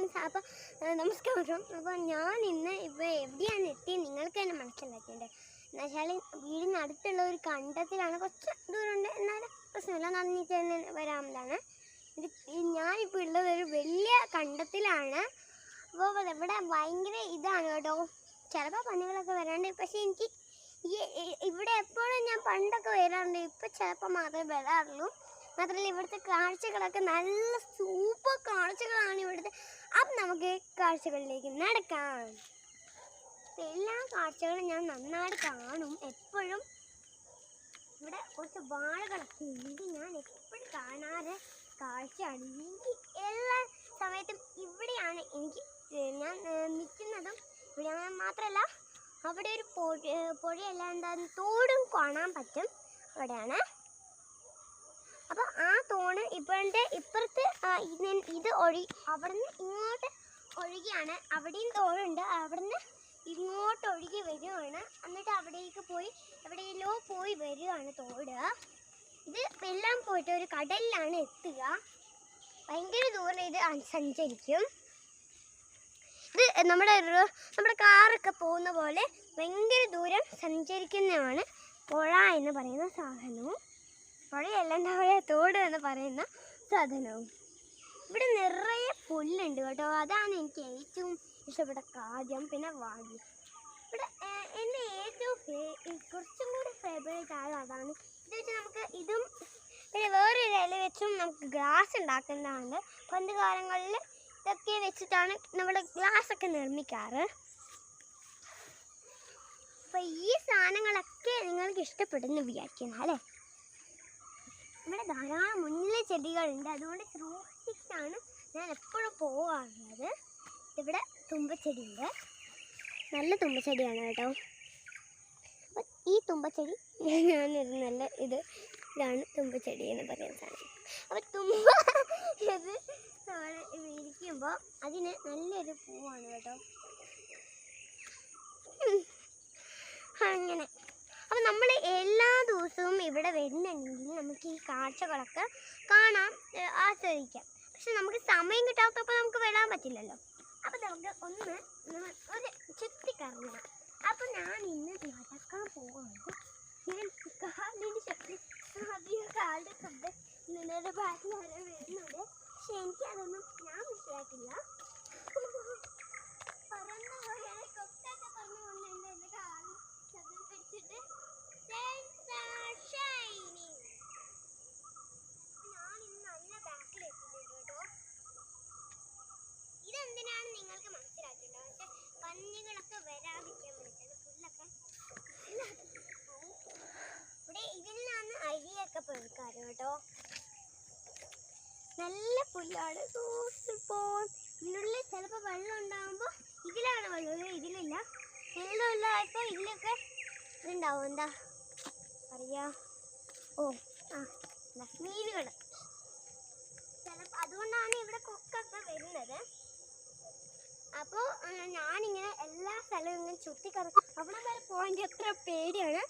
എന്താണ് അപ്പം നമസ്കാരം. അപ്പോൾ ഞാൻ ഇന്ന് ഇപ്പോൾ എവിടെയാണ് എത്തിയത് നിങ്ങൾക്ക് തന്നെ മനസ്സിലാക്കേണ്ടത്. എന്നുവെച്ചാൽ വീടിനടുത്തുള്ള ഒരു കണ്ടത്തിലാണ്. കുറച്ച് ദൂരമുണ്ട്, എന്നാലും പ്രശ്നമില്ല, നന്ദിട്ട് തന്നെ വരാവുന്നതാണ്. ഞാനിപ്പോൾ ഉള്ളത് ഒരു വലിയ കണ്ടത്തിലാണ്. അപ്പോൾ ഇവിടെ ഭയങ്കര ഇതാണ് കേട്ടോ. ചിലപ്പോൾ പന്നികളൊക്കെ വരാണ്ട്. പക്ഷേ എനിക്ക് ഇവിടെ എപ്പോഴും ഞാൻ പണ്ടൊക്കെ വരാറുണ്ട്. ഇപ്പം ചിലപ്പോൾ മാത്രമേ വരാറുള്ളൂ. മാത്രമല്ല ഇവിടുത്തെ കാഴ്ചകളൊക്കെ നല്ല സൂപ്പർ കാഴ്ചകളാണ് ഇവിടുത്തെ. അപ്പം നമുക്ക് കാഴ്ചകളിലേക്ക് നടക്കാം. എല്ലാ കാഴ്ചകളും ഞാൻ നന്നായിട്ട് കാണും എപ്പോഴും. ഇവിടെ കുറച്ച് വാഴകളൊക്കെ ഉണ്ട്, ഞാൻ എപ്പോഴും കാണാറ് കാഴ്ചയാണ്. എനിക്ക് എല്ലാ സമയത്തും ഇവിടെയാണ് ഞാൻ നിൽക്കുന്നതും. ഇവിടെ മാത്രമല്ല അവിടെ ഒരു പുഴയല്ല, എന്താ തോടും കാണാൻ പറ്റും അവിടെയാണ്. അപ്പോൾ ആ തോണ് ഇപ്പുറത്ത് ഇത് അവിടുന്ന് ഇങ്ങോട്ട് ഒഴുകിയാണ്. അവിടെയും തോടുണ്ട്, അവിടുന്ന് ഇങ്ങോട്ട് ഒഴുകി വരികയാണ്. എന്നിട്ട് അവിടേക്ക് എവിടെയെല്ലോ പോയി വരികയാണ് തോട്. ഇത് എല്ലാം പോയിട്ട് ഒരു കടലിലാണ് എത്തുക. ഭയങ്കര ദൂരം ഇത് സഞ്ചരിക്കും. ഇത് നമ്മുടെ കാറൊക്കെ പോകുന്ന പോലെ ഭയങ്കര ദൂരം സഞ്ചരിക്കുന്നതാണ് പുഴ എന്ന് പറയുന്ന സാധനവും. പുഴയല്ല, എന്താ പറയുക, തോട് എന്ന് പറയുന്ന സാധനവും. ഇവിടെ നിറയെ പുല്ലുണ്ട് കേട്ടോ. അതാണ് എനിക്ക് ഏറ്റവും ഇഷ്ടപ്പെട്ട കാര്യം. പിന്നെ വാഴ. ഇവിടെ എൻ്റെ ഏറ്റവും കുറച്ചും കൂടി ഫേവറേറ്റ് ആയത് അതാണ്. ഇത് വെച്ച് നമുക്ക് ഇതും പിന്നെ വേറൊരു ഇല വെച്ചും നമുക്ക് ഗ്ലാസ് ഉണ്ടാക്കുന്നതാണ്. പണ്ട് കാലങ്ങളിൽ ഇതൊക്കെ വെച്ചിട്ടാണ് നമ്മൾ ഗ്ലാസ്സൊക്കെ നിർമ്മിക്കാറ്. അപ്പോൾ ഈ സാധനങ്ങളൊക്കെ നിങ്ങൾക്ക് ഇഷ്ടപ്പെടുന്നു വിചാരിക്കുന്നു അല്ലേ. ഇവിടെ ധാരാളം മുന്നിലെ ചെടികളുണ്ട്, അതുകൊണ്ട് സൂക്ഷിച്ചാണ് ഞാൻ എപ്പോഴും പോകാറുള്ളത്. ഇവിടെ തുമ്പച്ചെടിയുണ്ട്, നല്ല തുമ്പച്ചെടിയാണ് കേട്ടോ. അപ്പം ഈ തുമ്പച്ചെടി ഞാനൊരു നല്ല ഇതാണ് തുമ്പച്ചെടി എന്ന് പറയുന്ന സാധനം. അപ്പം ഇത് ഇരിക്കുമ്പോൾ അതിന് നല്ലൊരു പൂവാണ് കേട്ടോ. അങ്ങനെ അപ്പം നമ്മൾ എല്ലാ ദിവസവും ഇവിടെ വരുന്നുണ്ടെങ്കിൽ നമുക്ക് ഈ കാഴ്ചകളൊക്കെ കാണാം, ആസ്വദിക്കാം. പക്ഷെ നമുക്ക് സമയം കിട്ടാത്തപ്പോൾ നമുക്ക് വരാൻ പറ്റില്ലല്ലോ. അപ്പം നമുക്ക് ഒരു ചുറ്റിക്കറങ്ങണം. അപ്പം ഞാൻ ഇന്ന് നടക്കാൻ പോകുന്നത്. ഞാൻ കാലിൻ്റെ കാലിൻ്റെ ശബ്ദം നിങ്ങളുടെ ഭാഷ വരുന്നുണ്ട്. പക്ഷെ എനിക്കതൊന്നും ഞാൻ മനസ്സിലാക്കില്ല. പറന്ന പോലെ കൊക്കൊക്കെ പറഞ്ഞു കൊണ്ടുണ്ട് എൻ്റെ കാലിൽ ശബ്ദം വെച്ചിട്ട്. ഇതെന്തിനാണ് നിങ്ങൾക്ക് മനസ്സിലാക്കേണ്ടത്. പക്ഷെ പന്നികളൊക്കെ വരാതിരിക്കാൻ വേണ്ടിയിട്ടാണ്. പുല്ലൊക്കെ ഇവിടെ ഇതിലാണ് അരിയൊക്കെ പെറുക്കാറ് കേട്ടോ. നല്ല പുല്ലാണ്. ഇതിനുള്ളിൽ ചിലപ്പോൾ വെള്ളം ഉണ്ടാകുമ്പോൾ ഇതിലാണ് വെള്ളം, ഇതിലില്ല. വെള്ളമില്ലായപ്പോൾ ഇതിലൊക്കെ ഇതുണ്ടാവും, എന്താ അറിയാ, മീനുകൾ. ചിലപ്പോൾ അതുകൊണ്ടാണ് ഇവിടെ കൊക്കൊക്കെ വരുന്നത്. അപ്പോൾ ഞാനിങ്ങനെ എല്ലാ സ്ഥലവും ഇങ്ങനെ ചുറ്റിക്കറങ്ങും. അവിടെ വരെ പോകാൻ എത്ര പേടിയാണ്.